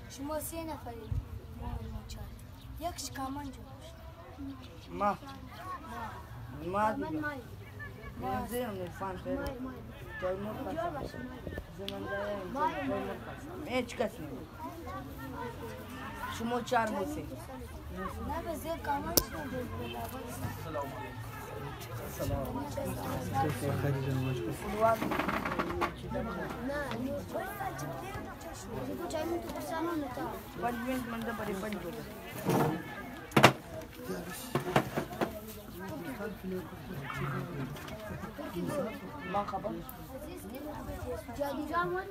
شما 3 نفرید یکش کامان جو ما دیگه منزیم نفان خیلی تایمور پسم زمندایم هیچ کس نمید شما 4 موسی نه به زیر کامان شما دید ما خبر جدیدان مون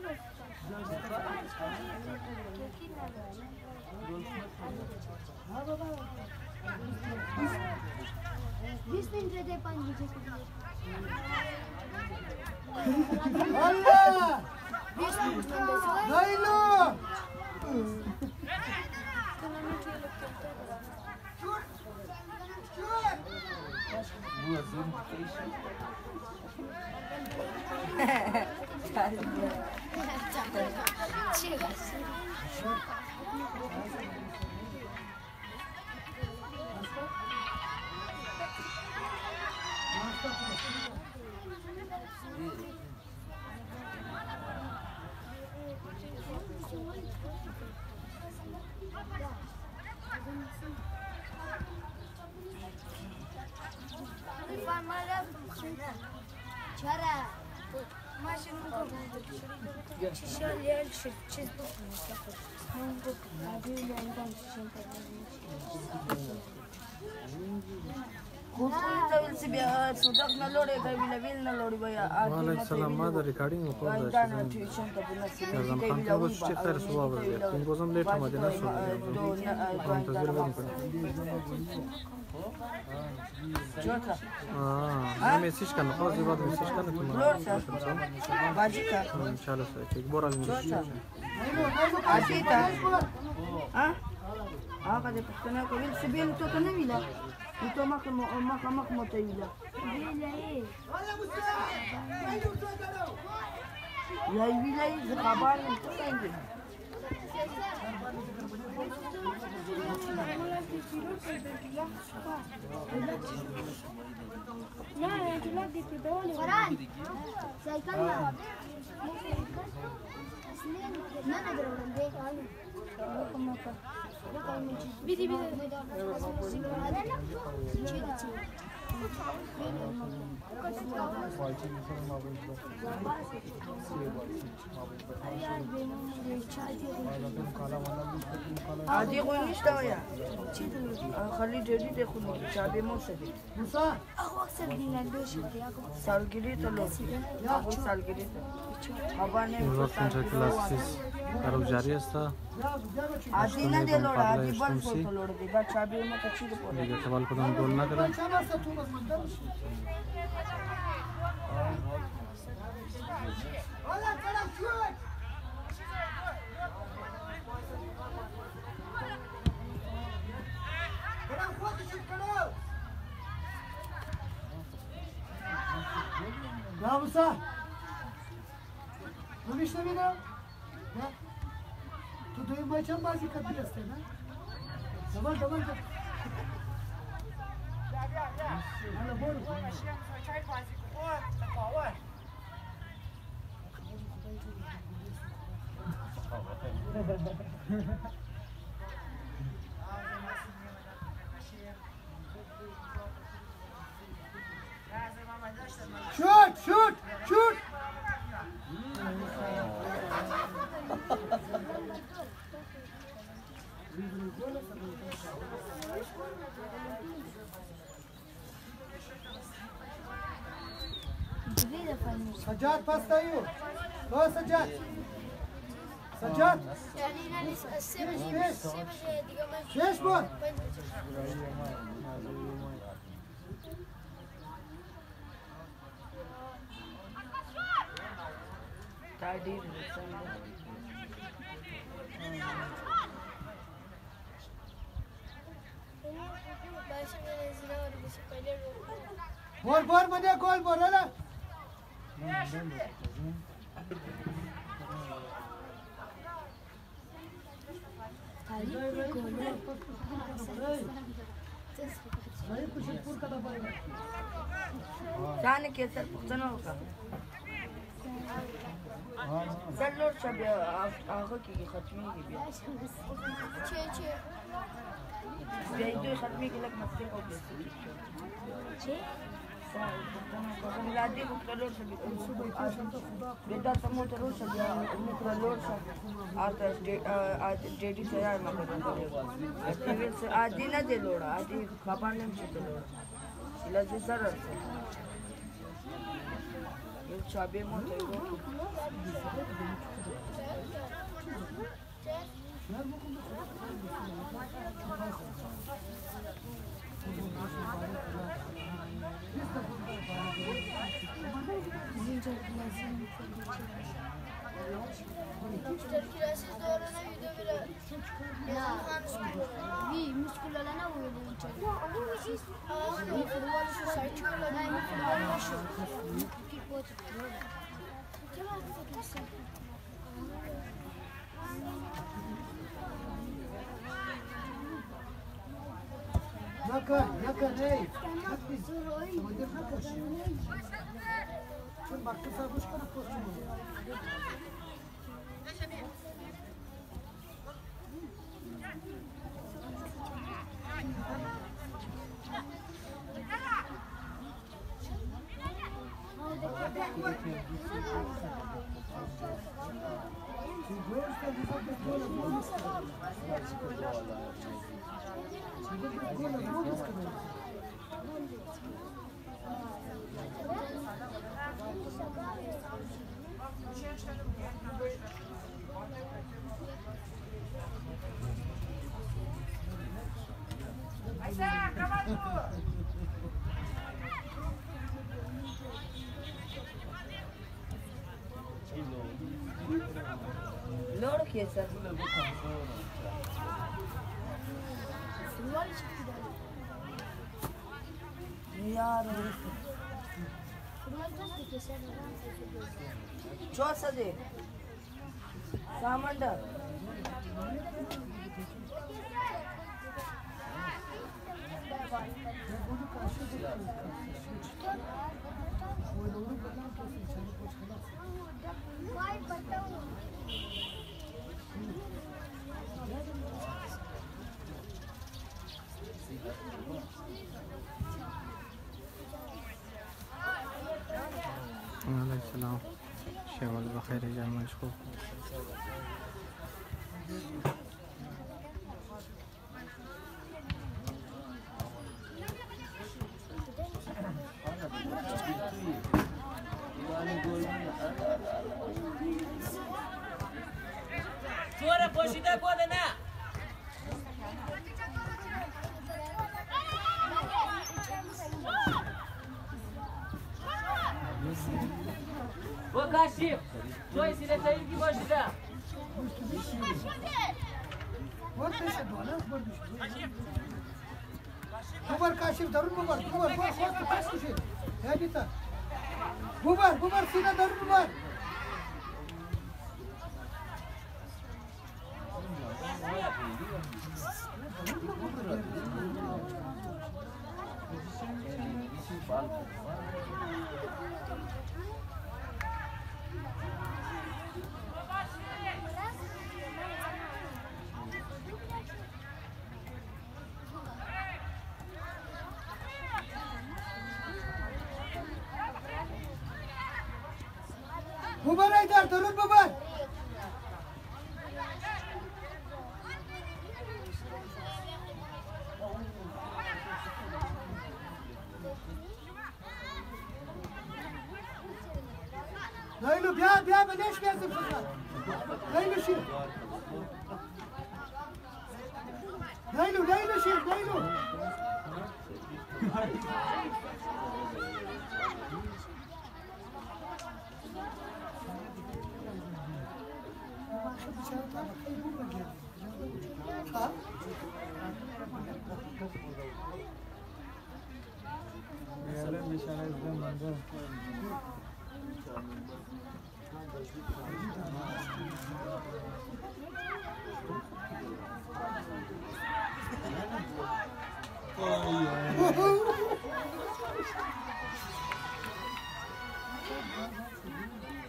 بیست منت رده 5 بجه الله 20 منت بسوی نایلو چرا ماشین رو شاید چیز خود طویل سی بیا صدق نلوڑے کئی ویلا ویل نلوڑی بیا وعلیکم السلام ما د ریکارډینګ په اړه اعظم خان ته اوس چې خیر سواب دی کوم کوم لیټ مده نه شو منتظر وم ها میسج کنه خلاص دی بعد میسج کنه تو باجی کا ان شاء الله سره یک بار میسج آشیتا ها هغه د پښتنه کوي چې بیل ته کنه ویلا تو مخ مته ویلا یا ویلا ز خبر ته څنګه لا انت لا دي تدولي فران زي كان ما ندري ولا بيت بيدي عادي خو نشته ویا خالي ډېری د خو چا به مو څه دي هغه اکثر دي نه دوی شي سالګری ته لو هغه سالګری ته هوانه وقت انجا کلاسیس کارو جاری است عادي نه دی لوړ عادي بل څه ته لوړ دی دا چا به مو کچې په دیگه سوال پدام گل نکردم Musa, نمیشه میرم؟ نه؟ تو دوی ماچم بازی کردی هستی نه؟ دوال حالا برو شوت سجاد پاس تایو با سجاد سجاد یعنی نه 3 بجه دیگه من 6 بار تعدیل بار بده گل بار نه जाने के सर पुछना होगा सर लोड सब आगे की खत्मी की भी ये तो खत्मी के लग मस्ती को मिलादी लोड सब बेटा समो तो रोड सब लोड सब आज डेडी से यार मगर टीवी से आज दिन दे लोड आज खबर नहीं चलते लोड इला से सर ये चाबी मोटे Naka, hey. Sen baktın sen hoş kadar kostüm load किए सर यार चौसा दे सामंडा وعليكم السلام شغل بخير يا جماعة مشكور Fora poşide kodena. O kaşif. Joy sile sayır ki poşide. Bubar kaşif darun bubar. Bubar kaç kişi? Ya bita. Bubar sine darun bubar. Bubar Aydar, darun bubar. Naylu, bia, beleş versin kızlar. Nailo shit. Nailo shit, nailo.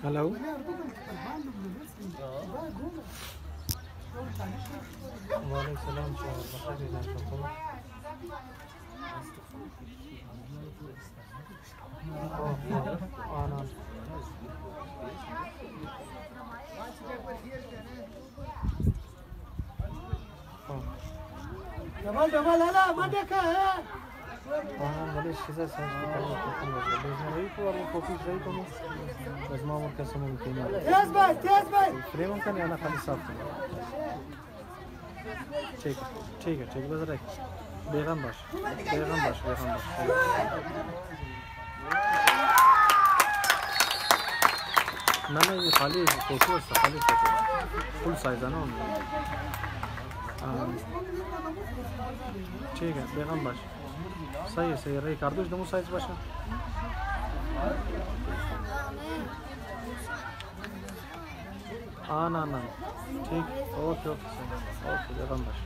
Hello. وعلیکم السلام Double, hala, mandeka hai. ولی چیزا سنج میکنم کتن باشه بزنایی تو ولی کوپیش رایی کنم از ما مرکز ممکنه تیز بای. فریم کنی انا خالی صاف کنم ठीक है बस रख बेगम बाश ना ये खाली फोटो है खाली photo full size है ना ठीक है बेगम बाश सही है रही कर दो दमो साइज बाशा ना ठीक ओके बेगम बाश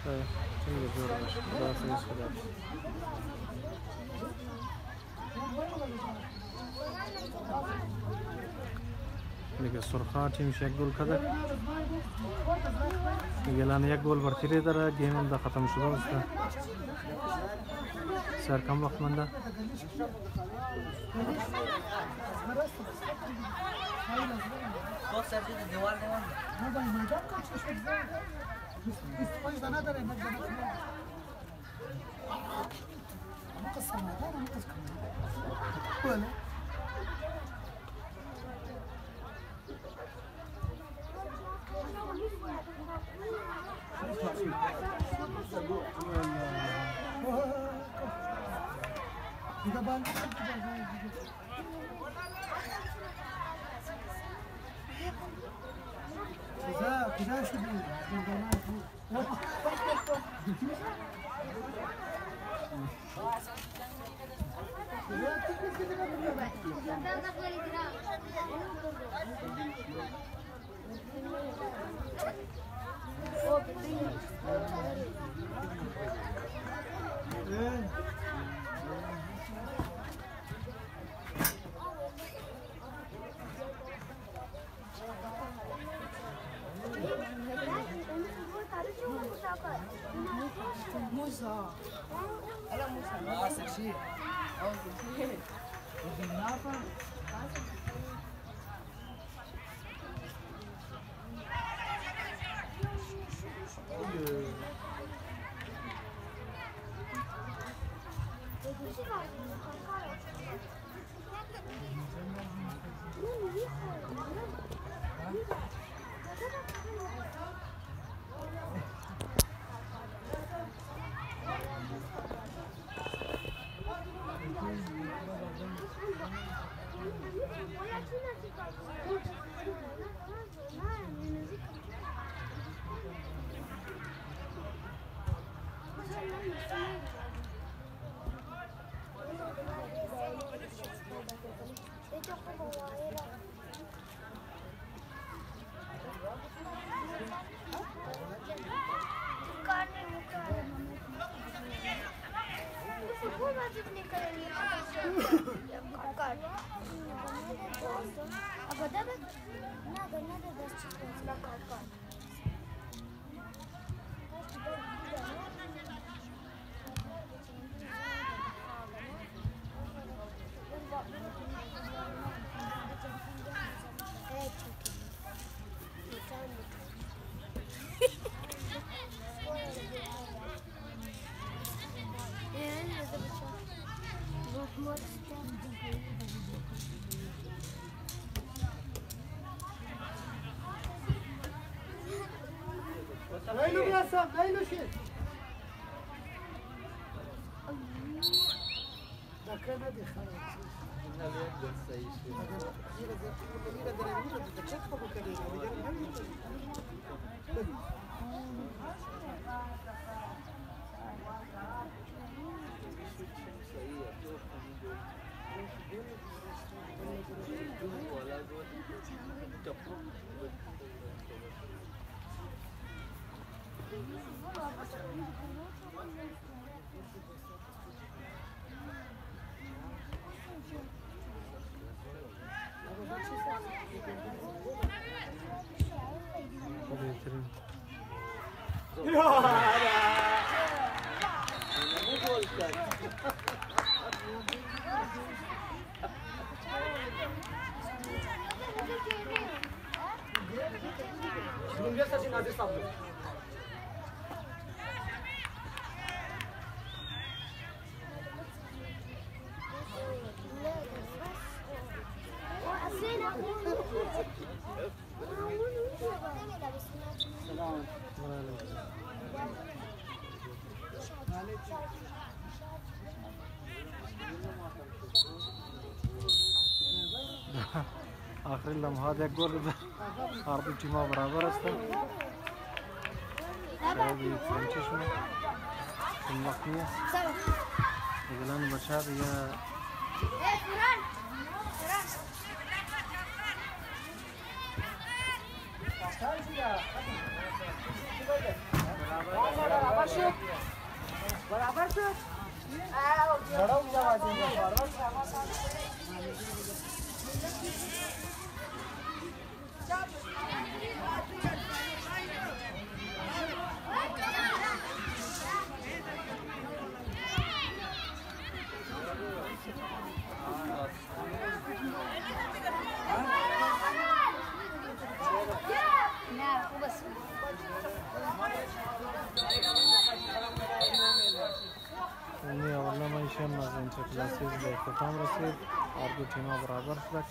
ठीक है जोर बाश खुदा हाफिज़ دیگه سرخا تیمش یک گل کرده دیگه الان یک گل برتری داره گیم هم ده ختم شده است سر کم وقت مونده Leylu bıraksam, Leylu şey. Dakika ne diyor? بهترین آخرین لمحات یک گل ده هر دو تیم‌ها برابر هستند شاید یک سنچشون این وقت نیست اگلان بچه یا برابر شد این اولنامه ایشان از انترکلاسیز به اختتام رسید هر دو تیم‌ها برابر شدند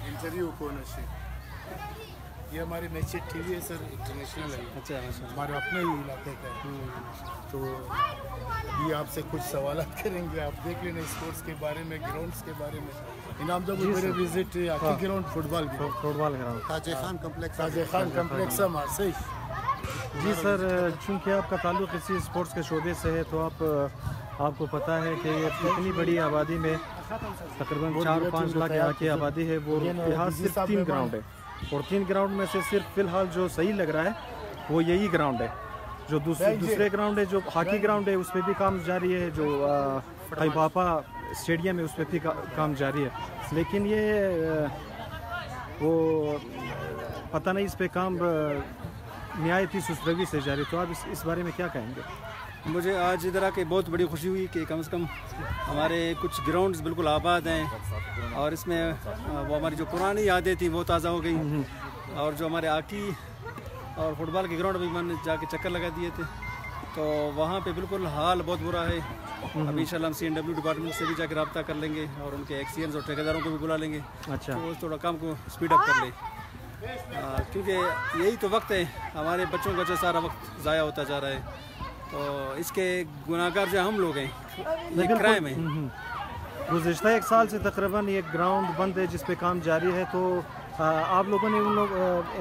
इंटरव्यू कौन है ये हमारे मैचेट टीवी है सर इंटरनेशनल है अच्छा हमारे अपने ही इलाके का है तो अभी आपसे कुछ सवाल करेंगे आप देख लेना स्पोर्ट्स के बारे में ग्राउंड्स के बारे में इनाम जब मेरे विजिट आखिरी ग्राउंड फुटबॉल ग्राउंड ताजे खान कम्प्लेक्स मार्से जी सर चूँकि आपका ताल्लुक़ इसी स्पोर्ट्स के शोबे से है तो आपको पता है कि ये इतनी बड़ी आबादी में तकरीबन 4-5 लाख यहाँ की आबादी है वो यहाँ सिर्फ 3 ग्राउंड है और 3 ग्राउंड में से सिर्फ फ़िलहाल जो सही लग रहा है वो यही ग्राउंड है जो दूसरे ग्राउंड है जो हॉकी ग्राउंड है उस पर भी काम जारी है जो पापा स्टेडियम है उस पर भी काम जारी है लेकिन ये वो पता नहीं इस पर काम नहायत ही सुसरवी से जारी, तो आप इस बारे में क्या कहेंगे? मुझे आज इधर आके बहुत बड़ी खुशी हुई कि कम से कम हमारे कुछ ग्राउंड्स बिल्कुल आबाद हैं और इसमें वो हमारी जो पुरानी यादें थी वो ताज़ा हो गई, और जो हमारे हॉकी और फुटबॉल के ग्राउंड भी मैंने जाके चक्कर लगा दिए थे, तो वहाँ पे बिल्कुल हाल बहुत बुरा है। अभी इंशाल्लाह हम CNW डिपार्टमेंट से भी जाकर रब्ता कर लेंगे और उनके एक्सीएंस और ठेकेदारों को भी बुला लेंगे। अच्छा, तो थोड़ा काम को स्पीड अप कर ले, क्योंकि यही तो वक्त है, हमारे बच्चों का जो सारा वक्त ज़ाया होता जा रहा है, तो इसके गुनाहगार जो हम लोग हैं, ये क्राइम है। गुज़िश्ता एक साल से तकरीबन ये ग्राउंड बंद है जिस पे काम जारी है, तो आप लोगों ने उन लोग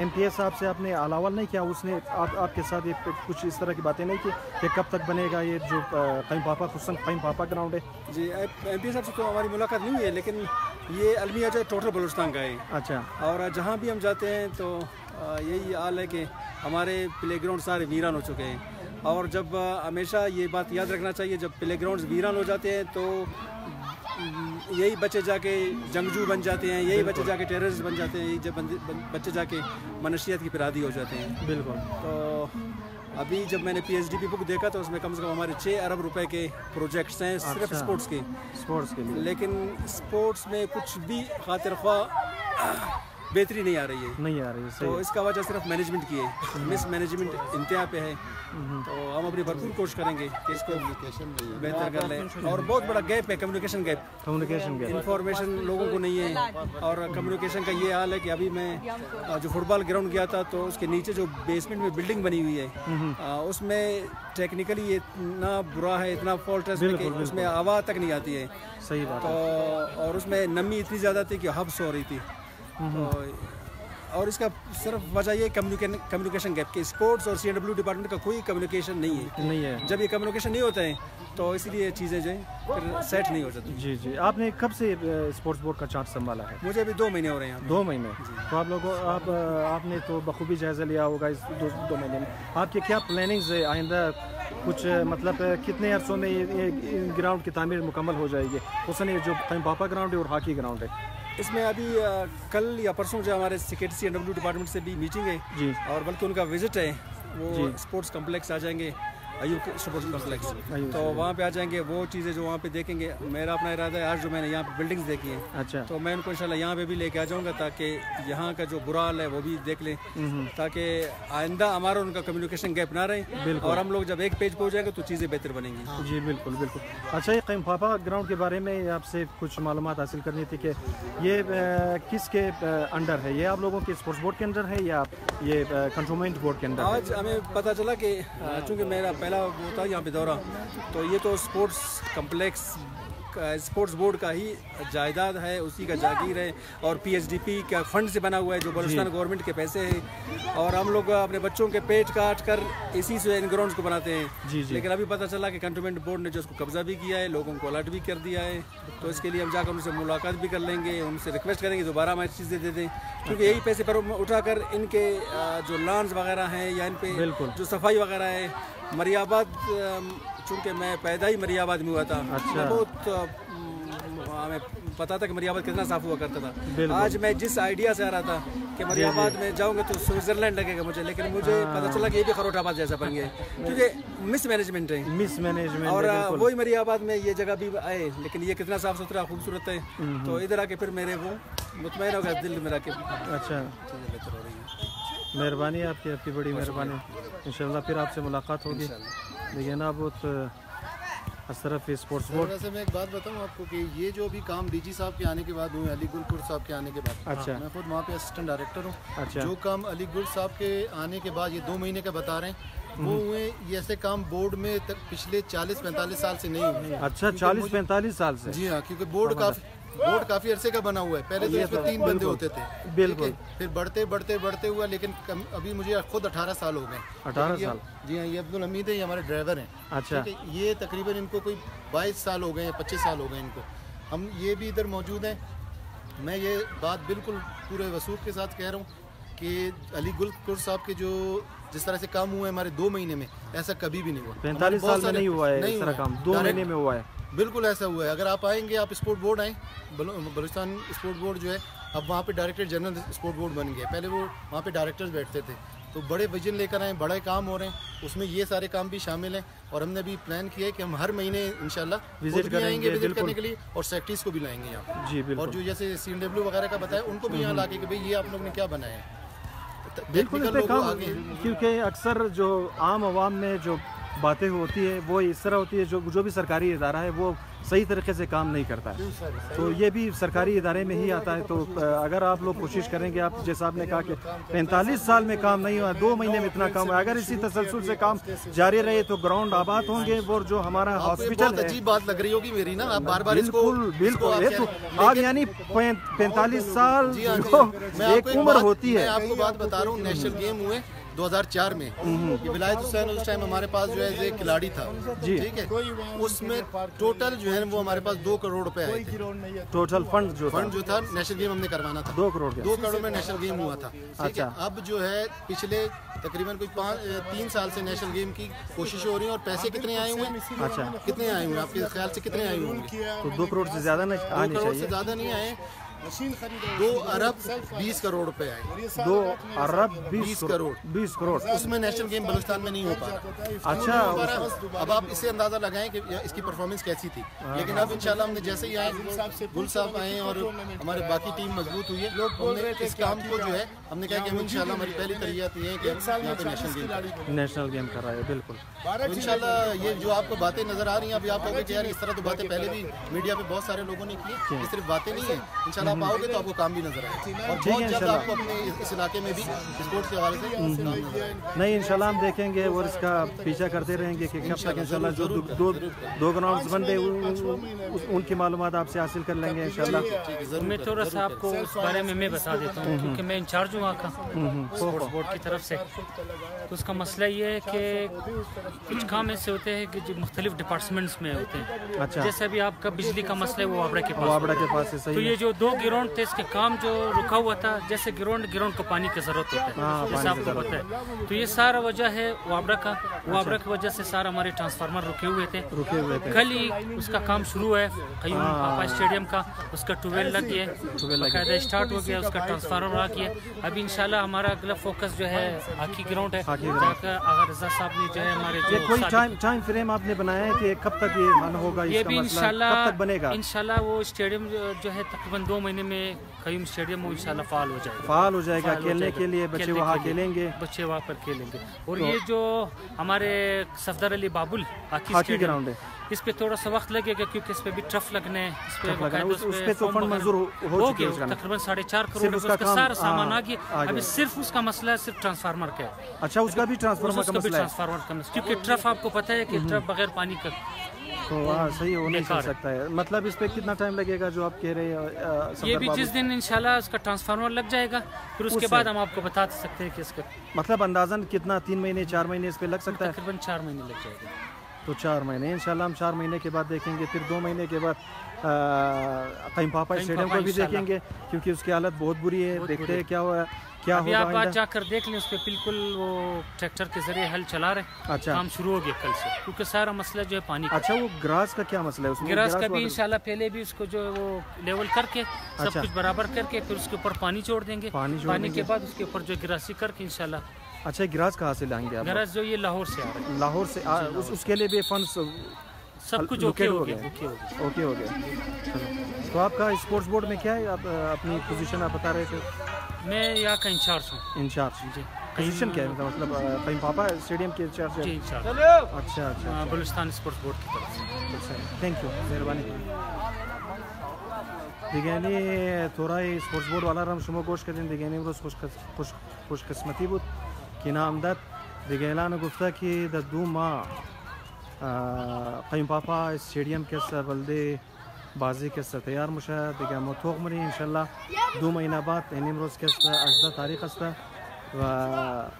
MPS साहब से आपने अलावल नहीं किया? उसने आपके साथ ये कुछ इस तरह की बातें नहीं की कि कब तक बनेगा ये जो क़य्यूम पापा हुसैन क़य्यूम पापा ग्राउंड है? जी, MPS साहब से तो हमारी मुलाकात नहीं हुई है, लेकिन ये अलमिया जो टोटल बलूचिस्तान का है। अच्छा, और जहाँ भी हम जाते हैं तो यही हाल है कि हमारे प्ले ग्राउंड सारे वीरान हो चुके हैं, और जब हमेशा ये बात याद रखना चाहिए, जब प्ले ग्राउंड वीरान हो जाते हैं तो यही बच्चे जाके जंगजू बन जाते हैं, यही बच्चे जाके टेररिस्ट बन जाते हैं, यही जब बच्चे जाके मनशियत की फिरादी हो जाते हैं। बिल्कुल। तो अभी जब मैंने PSDP बुक देखा तो उसमें कम से कम हमारे 6 अरब रुपए के प्रोजेक्ट्स हैं सिर्फ स्पोर्ट्स के लिए, लेकिन स्पोर्ट्स में कुछ भी खातिर ख्वाह बेहतरी नहीं आ रही है। तो इसका वजह सिर्फ मैनेजमेंट की है, मिस मैनेजमेंट इंतहा पे है। तो हम अपनी भरपूर कोशिश करेंगे कि इसको बेहतर कर लें। और बहुत बड़ा गैप है, कम्युनिकेशन गैप, इंफॉर्मेशन लोगों को नहीं है। और कम्युनिकेशन का ये हाल है कि अभी मैं जो फुटबॉल ग्राउंड गया था तो उसके नीचे जो बेसमेंट में बिल्डिंग बनी हुई है उसमें टेक्निकली ये इतना बुरा है, इतना फॉल्ट है कि उसमें आवाज़ तक नहीं आती है। सही बात। तो और उसमें नमी इतनी ज़्यादा थी कि हब्स हो रही थी। और इसका सिर्फ वजह ये कम्युनिकेशन गैप के, स्पोर्ट्स और CNW डिपार्टमेंट का कोई कम्युनिकेशन नहीं है। जब ये कम्युनिकेशन नहीं होता है तो इसलिए चीज़ें जो हैं फिर सेट नहीं हो जाती। जी, आपने कब से स्पोर्ट्स बोर्ड का चार्ज संभाला है? मुझे अभी 2 महीने हो रहे हैं। 2 महीने? तो आप लोगों आपने तो बखूबी जायज़ा लिया होगा इस 2 महीने में। आपके क्या प्लानिंग्स है आइंदा? कुछ मतलब कितने अरसों में ये ग्राउंड की तामीर मुकम्मल हो जाएगी? उसने जो क़य्यूम पापा ग्राउंड है और हॉकी ग्राउंड है, इसमें अभी कल या परसों जो हमारे CNW डिपार्टमेंट से भी मीटिंग है जी, और बल्कि उनका विजिट है, वो स्पोर्ट्स कम्प्लेक्स आ जाएंगे, अयूब स्पोर्ट्स कम्प्लेक्स, तो वहाँ पे आ जाएंगे। वो चीज़ें जो वहाँ पे देखेंगे, मेरा अपना इरादा है आज जो मैंने यहाँ पे बिल्डिंग्स देखी हैं, अच्छा, तो मैं उनको इंशाल्लाह यहाँ पे भी लेके आ जाऊँगा ताकि यहाँ का जो बुरा हाल है वो भी देख लें, ताकि आइंदा हमारा उनका कम्युनिकेशन गैप ना रहे और हम लोग जब एक पेज पे हो जाएंगे तो चीज़ें बेहतर बनेंगी। जी बिल्कुल। अच्छा, ये क़य्यूम पापा ग्राउंड के बारे में आपसे कुछ मालूमात हासिल करनी थी कि ये किसके अंडर है? ये आप लोगों के स्पोर्ट्स बोर्ड के अंदर है या ये कंट्रोलमेंट बोर्ड के अंदर? आज हमें पता चला कि चूँकि मेरा पहला वो था यहाँ पे दौरा, तो ये तो स्पोर्ट्स कम्प्लेक्स स्पोर्ट्स बोर्ड का ही जायदाद है, उसी का जागीर है और PSDP का फंड से बना हुआ है जो बलूचिस्तान गवर्नमेंट के पैसे हैं, और हम लोग अपने बच्चों के पेट काट कर इसी से इन ग्राउंड्स को बनाते हैं। लेकिन अभी पता चला कि कंटोनमेंट बोर्ड ने जो उसको कब्जा भी किया है, लोगों को अलर्ट भी कर दिया है, तो इसके लिए हम जाकर उनसे मुलाकात भी कर लेंगे, उनसे रिक्वेस्ट करेंगे दोबारा हमारी चीज़ें दे दें, क्योंकि यही पैसे पर उठाकर इनके जो लॉन्स वगैरह हैं या इन पे जो सफाई वगैरह है, मरियाबाद, चूँकि मैं पैदा ही मरियाबाद में हुआ था, बहुत हमें पता था कि मरियाबाद कितना साफ हुआ करता था। आज मैं जिस आइडिया से आ रहा था कि मरियाबाद में जाऊंगा तो स्विट्जरलैंड लगेगा मुझे, लेकिन मुझे पता चला कि ये भी खरोटाबाद जैसा बन गया, क्योंकि मिस मैनेजमेंट है। और वही मरियाबाद में ये जगह भी आए, लेकिन ये कितना साफ सुथरा खूबसूरत है, तो इधर आके फिर मेरे वो मुतमईन हो गया दिल मेरा कि अच्छा बेहतर हो रही है। मेहरबानी आपकी बड़ी मेहरबानी। इंशाल्लाह फिर आपसे मुलाकात होगी। देखिए ना, बहुत असरफ स्पोर्ट्स बोर्ड। वैसे मैं एक बात बताऊं आपको कि ये जो भी काम DG साहब के आने के बाद हुए, अली गुल कुर्द साहब के आने के बाद, अच्छा, मैं खुद वहाँ पे असिस्टेंट डायरेक्टर हूँ। अच्छा, जो काम अली गुल साहब के आने के बाद ये 2 महीने का बता रहे हैं वो हुए, ये ऐसे काम बोर्ड में पिछले 40-45 साल से नहीं हुए। अच्छा, 40-45 साल से? जी हाँ, क्योंकि बोर्ड काफी अरसे का बना हुआ है। पहले तो इसमें 3 बंदे होते थे, बिल्कुल, फिर बढ़ते हुआ, लेकिन अभी मुझे खुद 18 साल हो गए। 18 साल? जी हाँ, ये अब्दुल हमीद है, ये हमारे ड्राइवर हैं। अच्छा, ये तकरीबन इनको कोई 22 साल हो गए हैं, 25 साल हो गए इनको। हम ये भी इधर मौजूद हैं। मैं ये बात बिल्कुल पूरे वसूख के साथ कह रहा हूँ कि अली गुल कुर्द साहब के जो जिस तरह से काम हुआ है हमारे 2 महीने में, ऐसा कभी भी नहीं हुआ। 45 साल में नहीं हुआ है इस तरह काम, 2 महीने में हुआ है। बिल्कुल ऐसा हुआ है। अगर आप आएंगे, आप स्पोर्ट बोर्ड आए, बलूचिस्तान स्पोर्ट बोर्ड जो है अब वहाँ पे डायरेक्टर जनरल स्पोर्ट बोर्ड बन गया। पहले वो वहाँ पे डायरेक्टर्स बैठते थे, تو بڑے ویژن لے کر آئیں, بڑے کام ہو رہے ہیں, اس میں یہ سارے کام بھی شامل ہیں. اور ہم نے بھی پلان کیا ہے کہ ہم ہر مہینے انشاءاللہ وزٹ کریں گے وزٹ کرنے کے لیے, اور سیکٹریز کو بھی لائیں گے یہاں. جی اور جو جیسے CNW وغیرہ کا بتایا ان کو بھی یہاں لا کے کہ بھئی یہ آپ لوگ نے کیا بنایا ہے. بالکل اس پہ کام, کیونکہ اکثر جو عام عوام میں جو باتیں ہوتی ہے وہ اس طرح ہوتی ہے, جو بھی سرکاری ادارہ ہے وہ صحیح طریقے سے کام نہیں کرتا ہے, تو یہ بھی سرکاری ادارے میں ہی آتا ہے. تو اگر آپ لوگ کوشش کریں گے, آپ جیسا آپ نے کہا کہ 45 سال میں کام نہیں ہوا, 2 مہینے میں اتنا کام ہوا, اگر اسی تسلسل سے کام جاری رہے تو گراؤنڈ آباد ہوں گے. اور جو ہمارا ہاسپٹل ہے, عجیب بات لگ رہی ہوگی میری نا, آپ بار بار اس کو بالکل آپ یعنی 45 سال ایک عمر ہوتی ہے. میں آپ کو بات بتا رہا ہوں, نیشنل گیم ہوئے 2004 میں, یہ ولایت حسین اس ٹائم ہمارے پاس جو ہے ایک کھلاڑی تھا, ٹھیک ہے, اس میں ٹوٹل جو ہے وہ ہمارے پاس 2 کروڑ روپے آئے تھے. ٹوٹل فنڈ جو تھا نیشنل گیم ہم نے کروانا تھا 2 کروڑ میں نیشنل گیم ہوا تھا. اچھا, اب جو ہے پچھلے تقریباً کوئی 3 سال سے نیشنل گیم کی کوششیں ہو رہی ہیں, اور پیسے کتنے آئے ہوئے ہیں؟ اچھا, کتنے آئے ہوئے ہیں آپ کے خیال سے, کتنے آئے ہوئے ہوں گے؟ تو 2 کروڑ سے زیادہ نہیں آنے 2 کروڑ سے چاہیے. زیادہ نہیں آئے, 2 ارب 20 کروڑ روپے آئے. 2 ارب 20 کروڑ. اس میں نیشنل گیم بلوچستان میں نہیں ہو پا رہا. اچھا, اب آپ اس سے اندازہ لگائیں کہ اس کی پرفارمنس کیسی تھی. لیکن اب انشاءاللہ ہم نے جیسے ہی آئے, گل صاحب آئے اور ہمارے باقی ٹیم مضبوط ہوئی ہے, ہم نے اس کام کو جو ہے ہم نے کہا کہ ہم انشاءاللہ ہماری پہلی ترجیحات یہ ہے کہ یہاں پہ نیشنل گیم کر رہا ہے. بالکل انشاءاللہ. یہ جو آپ کو باتیں نظر آ رہی ہیں, ابھی آپ کہو گے کہ یار اس طرح تو باتیں پہلے بھی میڈیا پہ بہت سارے لوگوں نے کی, یہ صرف باتیں نہیں ہیں. انشاءاللہ آپ آؤ گے تو آپ کو کام بھی نظر آئے, اور بہت جلد آپ کو اپنے اس علاقے میں بھی اسپورٹس کے حوالے سے نہیں انشاءاللہ ہم دیکھیں گے, اور اس کا پیچھا کرتے رہیں گے کہ کب تک انشاءاللہ جو 2 گراؤنڈز بندے ان کی معلومات آپ سے حاصل کر لیں گے انشاءاللہ. میں تھوڑا سا آپ کو اس بارے میں بتا دیتا ہوں, کیونکہ میں انچارج ہوں وہاں کا اسپورٹس بورڈ کی طرف سے. تو اس کا مسئلہ یہ ہے کہ کچھ کام ایسے ہوتے ہیں کہ جو مختلف ڈپارٹمنٹس میں ہوتے ہیں. اچھا, جیسے ابھی آپ کا بجلی کا مسئلہ ہے وہ وابڑا کے پاس ہے. تو یہ جو 2 گراؤنڈ تھے اس کے کام جو رکا ہوا تھا, جیسے گراؤنڈ کو پانی کی ضرورت ہوتا ہے, جیسے آپ کو پتہ ہے, تو یہ سارا وجہ ہے وابڑا کی وجہ سے سارا ہمارے ٹرانسفارمر رکے ہوئے تھے. کل ہی اس کا کام شروع ہے قیوم پاپا اسٹیڈیم کا, اس کا ٹویل لگ گیا, باقاعدہ اسٹارٹ ہو گیا, اس کا ٹرانسفارمر آ گیا. ابھی انشاءاللہ ہمارا اگلا فوکس جو ہے ہاکی گراؤنڈ ہے, آغا رضا صاحب نے جو ہے ہمارے کوئی ٹائم فریم آپ نے بنایا ہے کہ کب تک یہ حل ہوگا, یہ بھی انشاءاللہ کب تک بنے گا؟ انشاءاللہ وہ اسٹیڈیم جو ہے تقریباً 2 مہینے میں قیوم اسٹیڈیم وہ انشاءاللہ فعال ہو جائے گا. کھیلنے کے لیے بچے وہاں کھیلیں گے, بچے وہاں پر کھیلیں گے. اور یہ جو ہمارے صفدر علی بابل ہاکی گراؤنڈ ہے, اس پہ تھوڑا سا وقت لگے گا, کیونکہ اس پہ بھی ٹرف لگنے, اس پہ تو فنڈ منظور ہو چکے ہیں, تقریباً 4.5 کروڑ اس کا سارا سامان آ گیا. ابھی صرف اس کا مسئلہ ہے صرف ٹرانسفارمر کا ہے. اچھا, اس کا بھی ٹرانسفارمر کا مسئلہ ہے, کیونکہ ٹرف آپ کو پتہ ہے کہ ٹرف بغیر پانی کا تو صحیح ہو نہیں سکتا ہے. مطلب اس پہ کتنا ٹائم لگے گا جو آپ کہہ رہے ہیں؟ یہ بھی جس دن انشاءاللہ اس کا ٹرانسفارمر لگ جائے گا, پھر اس کے بعد ہم آپ کو بتا سکتے ہیں کہ اس کا مطلب اندازاً کتنا 3 مہینے 4 مہینے اس پہ لگ سکتا ہے؟ تقریباً 4 مہینے لگ جائے گا. تو 4 مہینے انشاءاللہ ہم 4 مہینے کے بعد دیکھیں گے. پھر 2 مہینے کے بعد قیم پاپا اسٹیڈیم کو بھی دیکھیں گے, کیونکہ اس کی حالت بہت بری ہے. دیکھتے ہیں کیا ہوا, کیا ابھی آپ آج جا کر دیکھ لیں, اس پہ بالکل وہ ٹریکٹر کے ذریعے ہل چلا رہے. اچھا, کام شروع ہو گیا کل سے, کیونکہ سارا مسئلہ جو ہے پانی کا. اچھا, وہ گراس کا کیا مسئلہ ہے؟ گراس کا بھی انشاءاللہ پہلے بھی اس کو جو وہ لیول کر کے سب کچھ برابر کر کے پھر اس کے اوپر پانی چھوڑ دیں گے. پانی کے بعد اس کے اوپر جو گراسی کر کے انشاءاللہ. اچھا, گراس کہاں سے لائیں گے آپ؟ گراس جو یہ لاہور سے آ رہا ہے. لاہور سے اس کے لیے بھی فنڈس سب کچھ اوکے ہو گیا. تو آپ کا اسپورٹس بورڈ میں کیا ہے, آپ اپنی پوزیشن آپ بتا رہے تھے؟ میں یہاں کا انچارج ہوں. انچارج جی, پوزیشن کیا ہے مطلب قیم پاپا اسٹیڈیم کے انچارج؟ جی انچارج. اچھا, بلوچستان اسپورٹس بورڈ کی طرف سے. تھینک یو, مہربانی. دیگانی تھوڑای اسپورٹس بورڈ والا رم شما گوش کردین. دیگانی امروز خوش قسمتی بود که نامداد دیگه اعلان گفته که در 2 ماه قیم پاپا استادیوم که بلده بازی که تیار میشه. دیگه ما توق میریم انشالله 2 ماه بعد, یعنی امروز که 18 تاریخ است و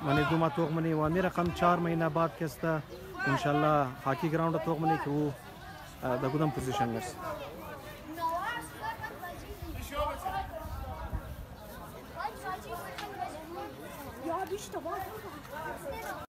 من 2 ماه توق میریم و می رقم 4 ماه بعد که است انشالله هاکی گراوند توق میریم که او در کدام پوزیشن است. Ya bir işte var.